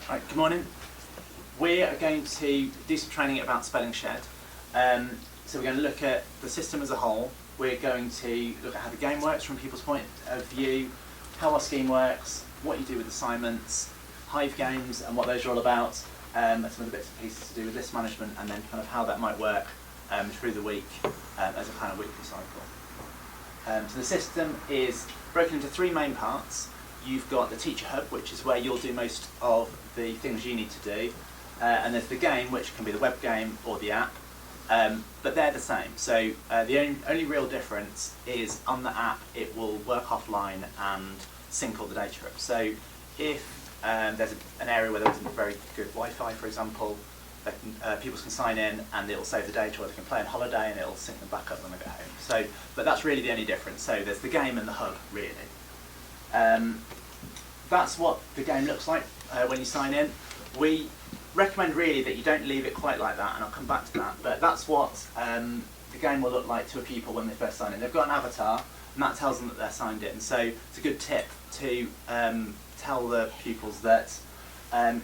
Right, good morning. We are going to do some training about spelling shed. So we're going to look at the system as a whole. We're going to look at how the game works from people's point of view, how our scheme works, what you do with assignments, hive games and what those are all about, and some of the bits and pieces to do with list management, and then kind of how that might work through the week as a kind of weekly cycle. So the system is broken into three main parts. You've got the teacher hub, which is where you'll do most of the things you need to do, and there's the game, which can be the web game or the app, but they're the same. So the only real difference is on the app it will work offline and sync all the data up. So if there's an area where there isn't very good Wi-Fi, for example, people can sign in and it'll save the data, or they can play on holiday and it'll sync them back up when they get home. So, but that's really the only difference. So there's the game and the hub, really. That's what the game looks like when you sign in. We recommend really that you don't leave it quite like that, and I'll come back to that, but that's what the game will look like to a pupil when they first sign in. They've got an avatar, and that tells them that they're signed in. So it's a good tip to tell the pupils that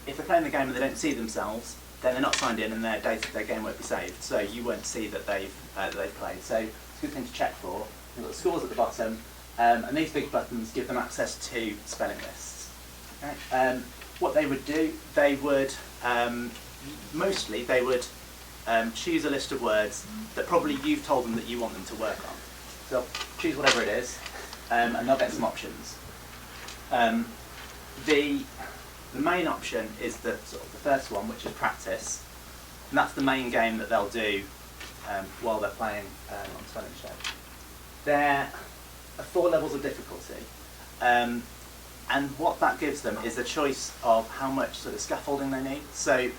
if they're playing the game and they don't see themselves, then they're not signed in and their game won't be saved. So you won't see that they've played. So it's a good thing to check for. You've got the scores at the bottom, and these big buttons give them access to spelling lists. Okay. What they would do, they would mostly choose a list of words that probably you've told them that you want them to work on. So they'll choose whatever it is, and they'll get some options. The main option is the first one, which is practice, and that's the main game that they'll do while they're playing on Spelling Shed. There are 4 levels of difficulty, and what that gives them is a choice of how much sort of scaffolding they need. So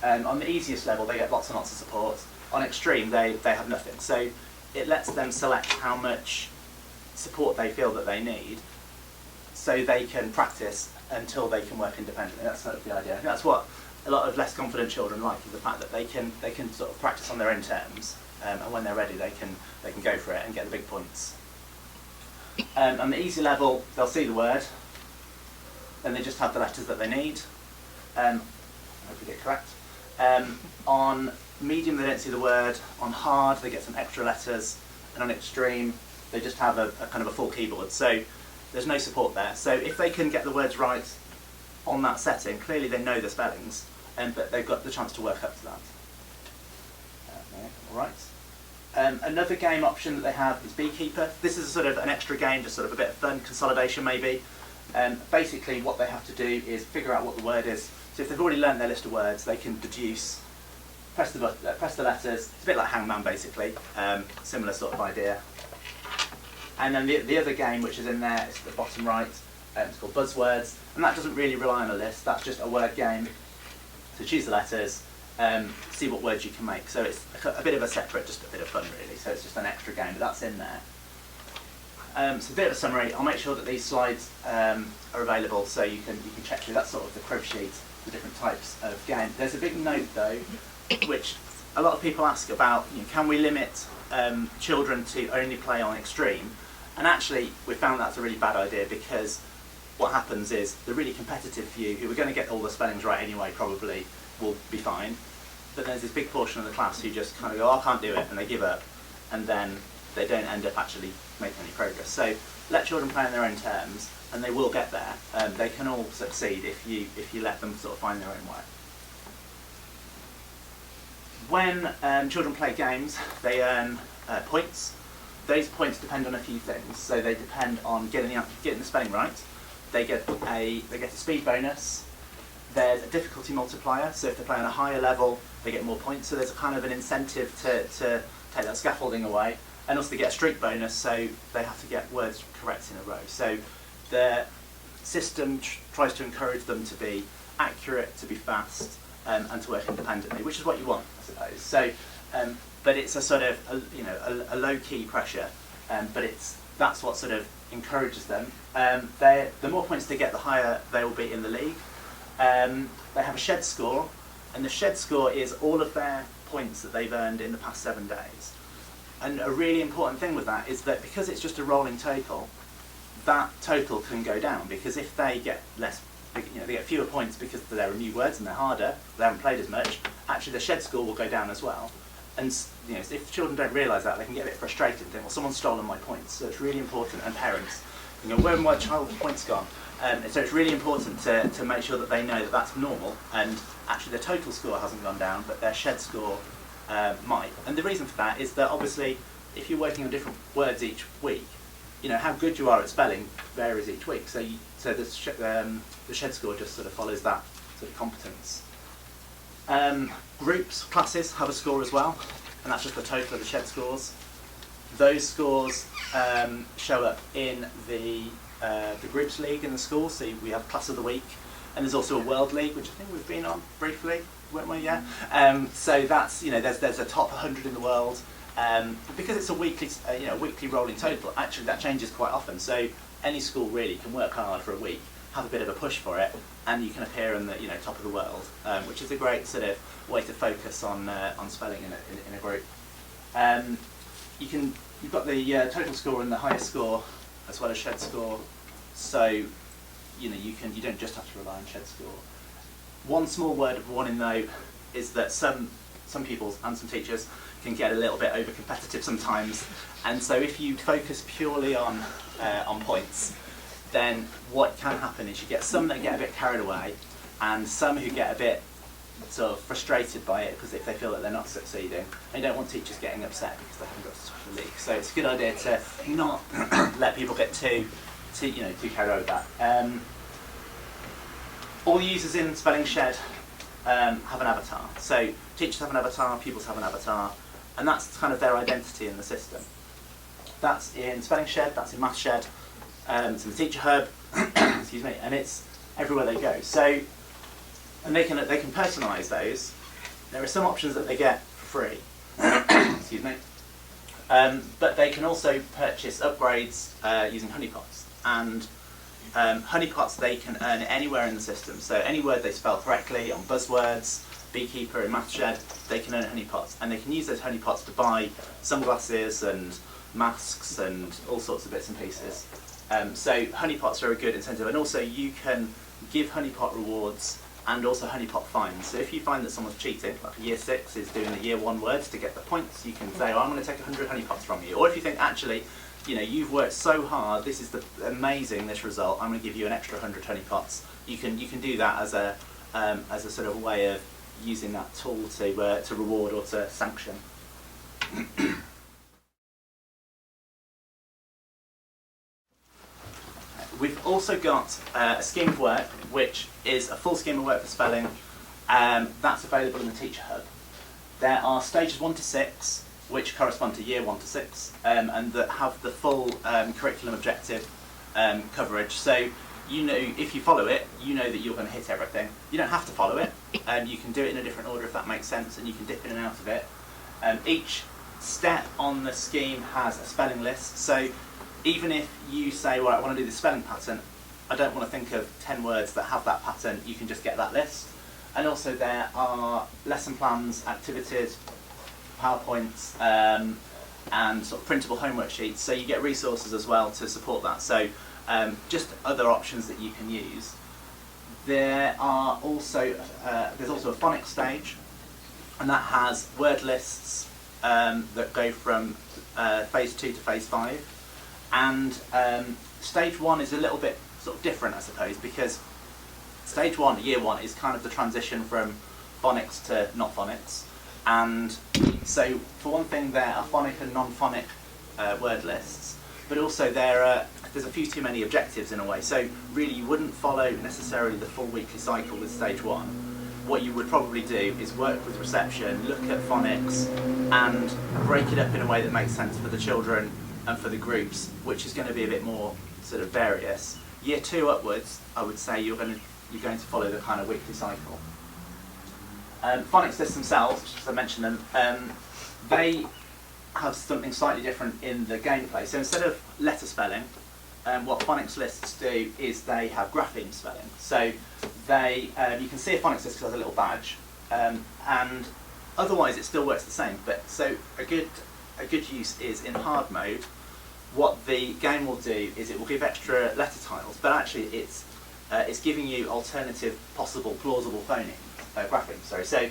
on the easiest level, they get lots and lots of support. On extreme, they have nothing. So it lets them select how much support they feel that they need, so they can practice until they can work independently. That's sort of the idea. I think that's what a lot of less confident children like, is the fact that they can sort of practice on their own terms, and when they're ready, they can go for it and get the big points. On the easy level, they'll see the word, then they just have the letters that they need. I hope we get correct. On medium, they don't see the word. On hard, they get some extra letters, and on extreme, they just have a kind of a full keyboard. So there's no support there. So if they can get the words right on that setting, clearly they know the spellings, but they've got the chance to work up to that. All right. Another game option that they have is Beekeeper. This is sort of an extra game, just sort of a bit of fun, consolidation maybe. Basically what they have to do is figure out what the word is. So if they've already learned their list of words, they can deduce, press the letters. It's a bit like Hangman basically, similar sort of idea. And then the other game which is in there is at the bottom right, it's called Buzzwords, and that doesn't really rely on a list, that's just a word game. So choose the letters, see what words you can make. So it's a bit of a separate, just a bit of fun really, so it's just an extra game, but that's in there. So a bit of a summary. I'll make sure that these slides are available so you can check through. That's sort of the crib sheet, the different types of game. There's a big note though, which a lot of people ask about, can we limit children to only play on extreme? And actually we found that's a really bad idea, because what happens is the really competitive few, who are going to get all the spellings right anyway probably, will be fine. But there's this big portion of the class who just kind of go, oh, I can't do it, and they give up, and then they don't end up actually making any progress. So let children play on their own terms, and they will get there. They can all succeed if you let them sort of find their own way. When children play games, they earn points. Those points depend on a few things. So they depend on getting the spelling right. They get a speed bonus. There's a difficulty multiplier. So if they play on a higher level, they get more points. So there's a kind of an incentive to take that scaffolding away. And also they get a streak bonus, so they have to get words correct in a row. So the system tries to encourage them to be accurate, to be fast, and to work independently, which is what you want, I suppose. So, but it's a sort of a low-key pressure, but that's what sort of encourages them. The more points they get, the higher they will be in the league. They have a shed score, and the shed score is all of their points that they've earned in the past 7 days. And a really important thing with that is that because it's just a rolling total, that total can go down, because if they get less they get fewer points because there are new words and they're harder, they haven't played as much, actually the shed score will go down as well. And if children don't realise that, they can get a bit frustrated and think, well, someone's stolen my points. So it's really important, and parents, where have my child's points gone? So it's really important to make sure that they know that that's normal, and actually their total score hasn't gone down, but their shed score might. And the reason for that is that obviously, if you're working on different words each week, how good you are at spelling varies each week. So the shed score just sort of follows that sort of competence. Groups, classes have a score as well, and that's just the total of the shed scores. Those scores show up in the groups league in the school, so we have class of the week, and there's also a world league, which I think we've been on briefly, weren't we? Yeah. So that's there's a top 100 in the world, because it's a weekly rolling total. Actually, that changes quite often. So any school really can work hard for a week, have a bit of a push for it, and you can appear in the top of the world, which is a great sort of way to focus on spelling in a group. You've got the total score and the highest score, as well as shed score. So you don't just have to rely on shed score. One small word of warning though is that some pupils and some teachers can get a little bit over competitive sometimes, and so if you focus purely on points, then what can happen is you get some that get a bit carried away, and some who get a bit sort of frustrated by it because if they feel that they're not succeeding. They don't want teachers getting upset because they haven't got to top of the league. So it's a good idea to not let people get too carried away with that. All users in Spelling Shed have an avatar. So teachers have an avatar, pupils have an avatar, and that's kind of their identity in the system. That's in Spelling Shed, that's in Math Shed, it's in the Teacher Hub, excuse me, and it's everywhere they go. So, and they can personalise those. There are some options that they get for free, excuse me, but they can also purchase upgrades using honeypots. And honeypots they can earn anywhere in the system. So any word they spell correctly on buzzwords, beekeeper and math shed, they can earn honeypots, and they can use those honeypots to buy sunglasses and masks and all sorts of bits and pieces. So honeypots are a good incentive, and also you can give honeypot rewards and also honeypot fines. So if you find that someone's cheating, like a year 6 is doing the year 1 words to get the points, you can say, oh, I'm going to take 100 honeypots from you. Or if you think, actually, you've worked so hard, this is amazing, this result, I'm going to give you an extra 100 honeypots. You can do that as a sort of way of using that tool to reward or to sanction. We've also got a scheme of work, which is a full scheme of work for spelling. That's available in the Teacher Hub. There are stages 1 to 6, which correspond to year 1 to 6, and that have the full curriculum objective coverage. So if you follow it, you know that you're going to hit everything. You don't have to follow it, you can do it in a different order if that makes sense, and you can dip in and out of it. Each step on the scheme has a spelling list, so even if you say, well, I want to do the spelling pattern, I don't want to think of 10 words that have that pattern, you can just get that list. And also there are lesson plans, activities, PowerPoints, and sort of printable homework sheets, so you get resources as well to support that. So just other options that you can use. There's also a phonics stage, and that has word lists that go from phase 2 to phase 5. And stage 1 is a little bit sort of different, I suppose, because stage 1, year 1, is kind of the transition from phonics to not phonics. And so, for one thing, there are phonic and non-phonic word lists, but also there's a few too many objectives in a way. So really, you wouldn't follow necessarily the full weekly cycle with stage 1. What you would probably do is work with reception, look at phonics, and break it up in a way that makes sense for the children and for the groups, which is going to be a bit more sort of various. Year 2 upwards, I would say you're going to follow the kind of weekly cycle. Phonics lists themselves, just as I mentioned them, they have something slightly different in the gameplay. So instead of letter spelling, what phonics lists do is they have grapheme spelling. So you can see a phonics list because it has a little badge, and otherwise it still works the same. But so a good use is in hard mode. What the game will do is it will give extra letter tiles, but actually it's it's giving you alternative, possible, plausible graphics. Sorry. So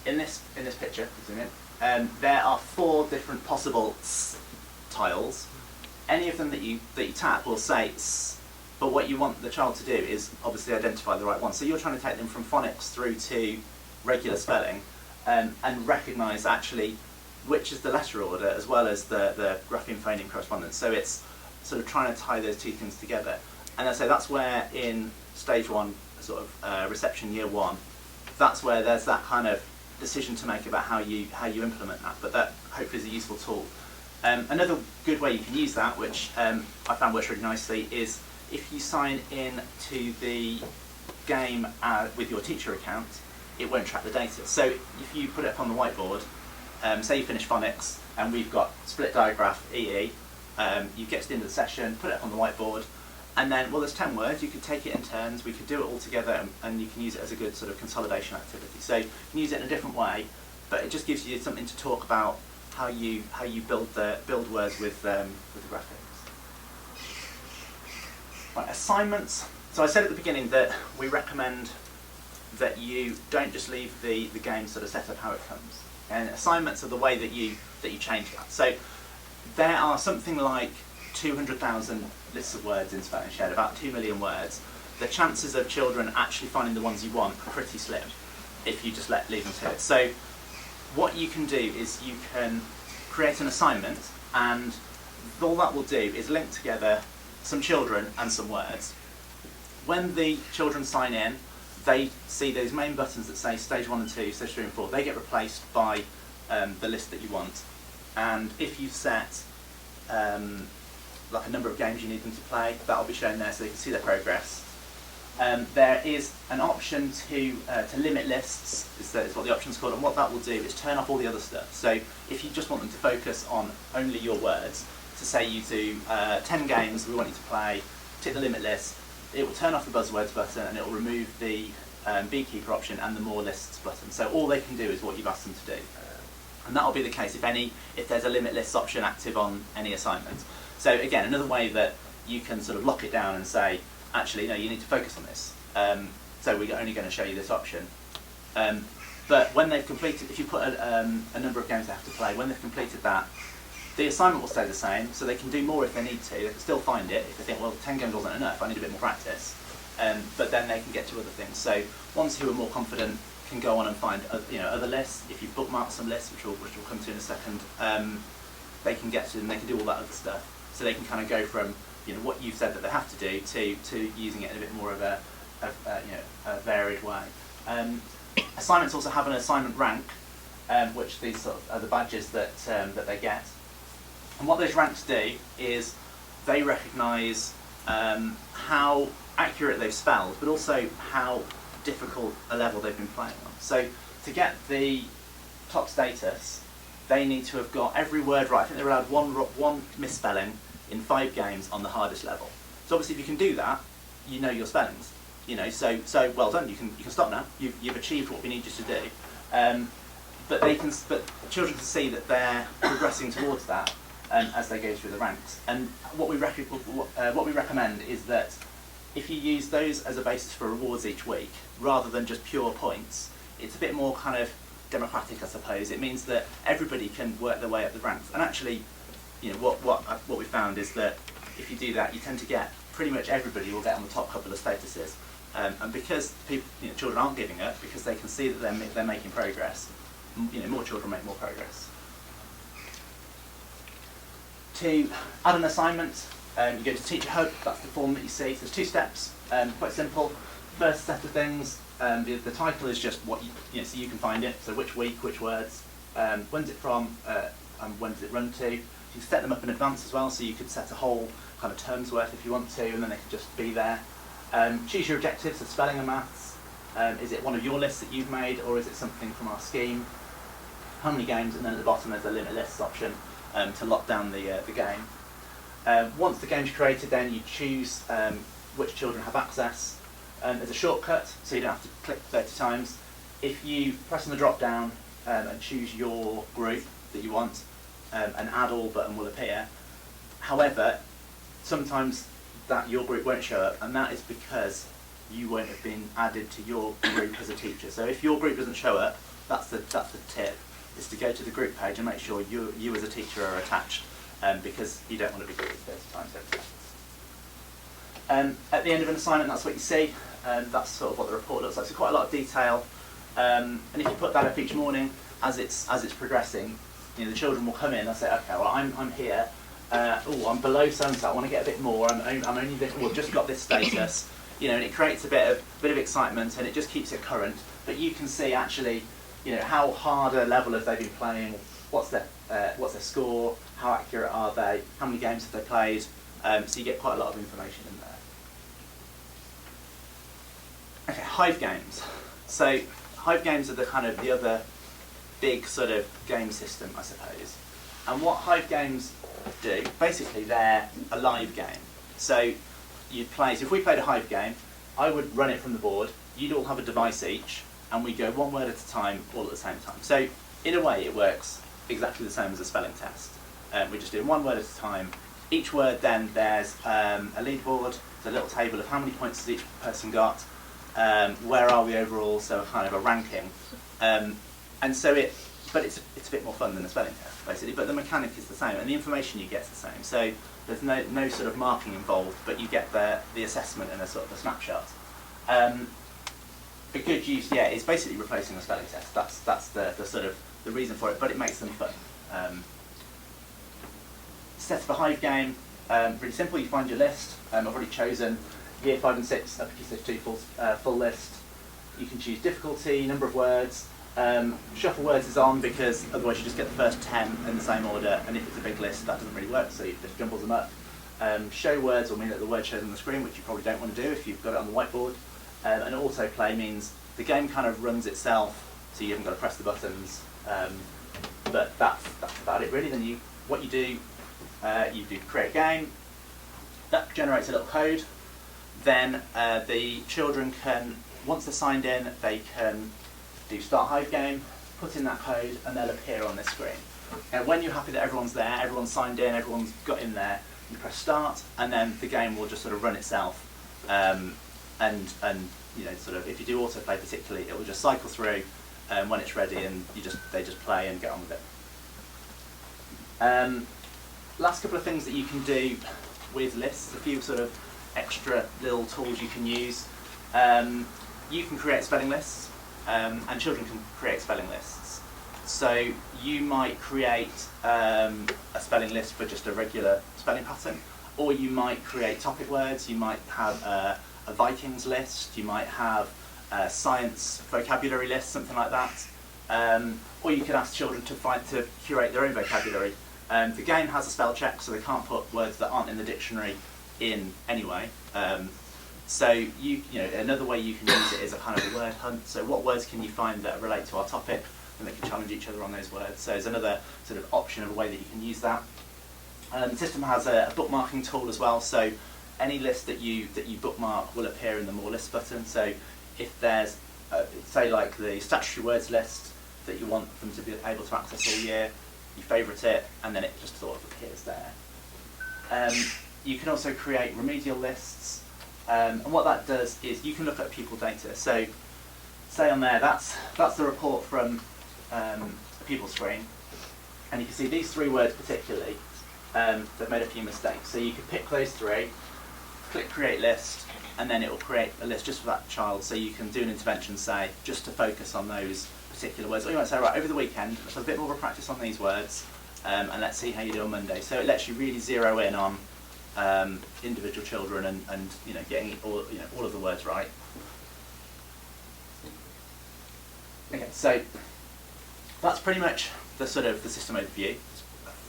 in this picture, zoom in, there are 4 different possible tiles. Any of them that you tap will say s, but what you want the child to do is obviously identify the right one. So you're trying to take them from phonics through to regular spelling, and recognise actually which is the letter order as well as the grapheme phoneme correspondence. So it's sort of trying to tie those 2 things together. And I say that's where in stage 1, sort of reception year 1, that's where there's that kind of decision to make about how you implement that. But that hopefully is a useful tool. Another good way you can use that, which I found works really nicely, is if you sign in to the game with your teacher account, it won't track the data. So if you put it up on the whiteboard, say you finish phonics and we've got split diagraph EE, you get to the end of the session, put it up on the whiteboard, and then, well, there's 10 words, you could take it in turns, we could do it all together, and you can use it as a good sort of consolidation activity. So you can use it in a different way, but it just gives you something to talk about how you build words with the graphics. Right, assignments. So I said at the beginning that we recommend that you don't just leave the game sort of set up how it comes. And assignments are the way that you change that. So there are something like 200,000 lists of words in Spelling Shed, about 2 million words. The chances of children actually finding the ones you want are pretty slim if you just leave them to it. So what you can do is you can create an assignment, and all that will do is link together some children and some words. When the children sign in, they see those main buttons that say stage 1 and 2, stage 3 and 4. They get replaced by the list that you want. And if you've set like a number of games you need them to play, that'll be shown there so they can see their progress. There is an option to limit lists, is what the option's called, and what that will do is turn off all the other stuff. So if you just want them to focus on only your words, to say you do 10 games we want you to play, tick the limit list, it will turn off the buzzwords button and it will remove the beekeeper option and the more lists button. So all they can do is what you've asked them to do. And that'll be the case if there's a limit lists option active on any assignment. So again, another way that you can sort of lock it down and say, actually, no, you need to focus on this. So we're only going to show you this option. But when they've completed, if you put a number of games they have to play, when they've completed that, the assignment will stay the same, so they can do more if they need to. They can still find it if they think, well, 10 games wasn't enough, I need a bit more practice. But then they can get to other things. So ones who are more confident can go on and find other lists. If you bookmark some lists, which we'll come to in a second, they can get to them, they can do all that other stuff. So they can kind of go from what you've said that they have to do to using it in a bit more of a varied way. Assignments also have an assignment rank, which these sort of are the badges that they get. And what those ranks do is they recognise how accurate they've spelled, but also how difficult a level they've been playing on. So to get the top status, they need to have got every word right. I think they're allowed one misspelling in 5 games on the hardest level. So obviously if you can do that, you know your spellings. So well done, you can stop now. You've achieved what we need you to do. But children can see that they're progressing towards that as they go through the ranks. And what we recommend is that if you use those as a basis for rewards each week, rather than just pure points, it's a bit more kind of democratic, I suppose. It means that everybody can work their way up the ranks. And actually, what we found is that if you do that, you tend to get pretty much everybody will get on the top couple of statuses. And because children aren't giving up, because they can see that they're making progress, more children make more progress. To add an assignment, you go to Teacher Hub. That's the form that you see. So there's 2 steps, quite simple. First set of things, the title is just what so you can find it. So which week, which words, when's it from, and when does it run to. You can set them up in advance as well, so you could set a whole kind of term's worth if you want to, and then they could just be there. Choose your objectives, so spelling and maths. Is it one of your lists that you've made, or is it something from our scheme? How many games, and then at the bottom there's a limit lists option to lock down the game. Once the game's created, then you choose which children have access. There's a shortcut, so you don't have to click 30 times. If you press on the drop down and choose your group that you want, an add all button will appear. However, sometimes that your group won't show up, and that is because you won't have been added to your group as a teacher. So if your group doesn't show up, that's the tip, is to go to the group page and make sure you as a teacher are attached, because you don't want to be grouped 30 times every day. At the end of an assignment, that's what you see. That's sort of what the report looks like. So quite a lot of detail. And if you put that up each morning as it's progressing, the children will come in and say, okay, well I'm here. I'm below so-and-so. I want to get a bit more. I'm only this. Well, just got this status. And it creates a bit of excitement, and it just keeps it current. But you can see actually, how hard a level have they been playing? What's their score? How accurate are they? How many games have they played? So you get quite a lot of information in there. Okay, hive games. So hive games are the other big sort of game system, I suppose. And what hive games do, basically they're a live game. So you'd play, so if we played a hive game, I would run it from the board, you'd all have a device each, and we go one word at a time, all at the same time. So in a way it works exactly the same as a spelling test. We're just doing one word at a time. Each word then there's a leaderboard, a little table of how many points has each person got, where are we overall, so a kind of a ranking. And so but it's a bit more fun than a spelling test, basically, but the mechanic is the same, and the information you get is the same. So there's no sort of marking involved, but you get the assessment and a sort of a snapshot. A good use, is basically replacing a spelling test. That's the sort of the reason for it, but it makes them fun. Set up a hive game, really simple. You find your list. I've already chosen year 5 and 6 up to 2 full list. You can choose difficulty, number of words. Shuffle words is on because otherwise you just get the first 10 in the same order, and if it's a big list that doesn't really work, so it just jumbles them up. Show words will mean that the word shows on the screen, which you probably don't want to do if you've got it on the whiteboard. And autoplay means the game kind of runs itself, so you haven't got to press the buttons. But that's about it really. Then what you do create a game, that generates a little code. Then the children can, once they're signed in, they can do start hive game, put in that code, and they'll appear on this screen. And when you're happy that everyone's there, everyone's signed in, everyone's got in there, you press start, and then the game will just sort of run itself. And sort of if you do autoplay particularly, it will just cycle through when it's ready, and they just play and get on with it. Last couple of things that you can do with lists, a few sort of extra little tools you can use. You can create spelling lists, and children can create spelling lists. So you might create a spelling list for just a regular spelling pattern, or you might create topic words. You might have a Vikings list, you might have a science vocabulary list, something like that. Or you could ask children to curate their own vocabulary. The game has a spell check, so they can't put words that aren't in the dictionary in anyway. So another way you can use it is a kind of a word hunt. So what words can you find that relate to our topic, and they can challenge each other on those words. So there's another sort of option of a way that you can use that. The system has a bookmarking tool as well. So any list that you bookmark will appear in the More Lists button. So if there's, say like the statutory words list that you want them to be able to access all year, you favourite it, and then it just sort of appears there. You can also create remedial lists, and what that does is you can look at pupil data. So say on there, that's the report from a pupil screen, and you can see these 3 words particularly, they've made a few mistakes. So you could pick those 3, click create list, and then it will create a list just for that child. So you can do an intervention, say, just to focus on those particular words. Or you might say, right, over the weekend, let's have a bit more of a practice on these words, and let's see how you do on Monday. So it lets you really zero in on individual children and getting all of the words right. Okay, so that's pretty much the sort of the system overview.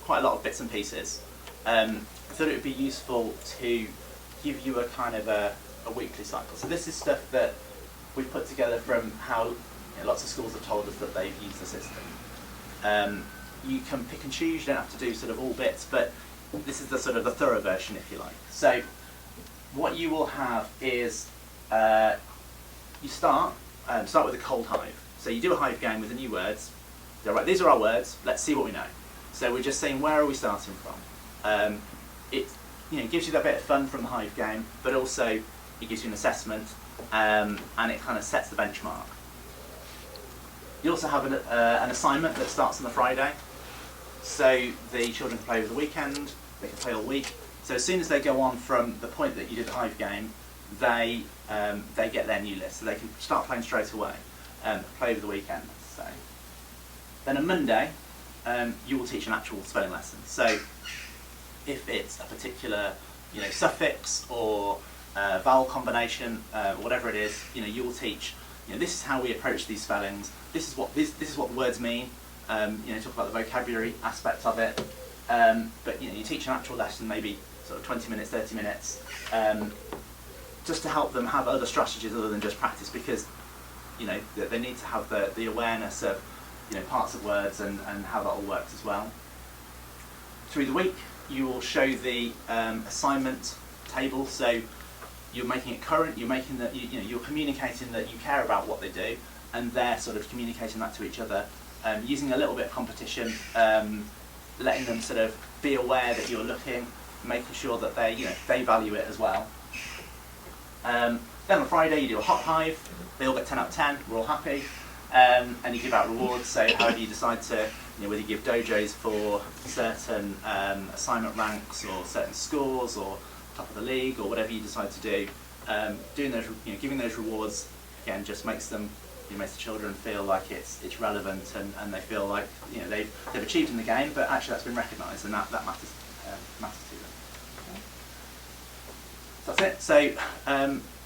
Quite a lot of bits and pieces. I thought it would be useful to give you a kind of a weekly cycle. So this is stuff that we've put together from how lots of schools have told us that they've used the system. You can pick and choose, you don't have to do sort of all bits, but this is the sort of the thorough version, if you like. So what you will have is you start with a cold hive. So you do a hive game with the new words. So, right, these are our words, let's see what we know. So we're just saying, where are we starting from? It gives you that bit of fun from the hive game, but also it gives you an assessment, and it kind of sets the benchmark. You also have an assignment that starts on the Friday, so the children can play over the weekend, they can play all week. So as soon as they go on from the point that you did the hive game, they get their new list, so they can start playing straight away, play over the weekend. So then on Monday, you will teach an actual spelling lesson. So if it's a particular suffix or vowel combination, whatever it is, you will teach. This is how we approach these spellings. This is what the words mean. Talk about the vocabulary aspect of it. But you teach an actual lesson, maybe sort of 20 minutes, 30 minutes, just to help them have other strategies other than just practice, because they need to have the awareness of parts of words and how that all works as well. Through the week, you will show the assignment table, so you're making it current. You're making that you're communicating that you care about what they do, and they're sort of communicating that to each other, using a little bit of competition, letting them sort of be aware that you're looking, making sure that they value it as well. Then on Friday you do a hot hive. They all get 10 out of 10. We're all happy, and you give out rewards. So however you decide to, whether you give dojos for certain assignment ranks or certain scores or top of the league or whatever you decide to do, doing those, giving those rewards again just makes them, makes the children feel like it's relevant, and they feel like they've achieved in the game, but actually that's been recognised, and that matters to them. So that's it. So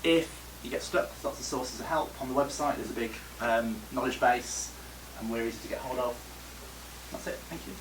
if you get stuck, there's lots of sources of help on the website. There's a big knowledge base, and we're easy to get hold of. That's it. Thank you.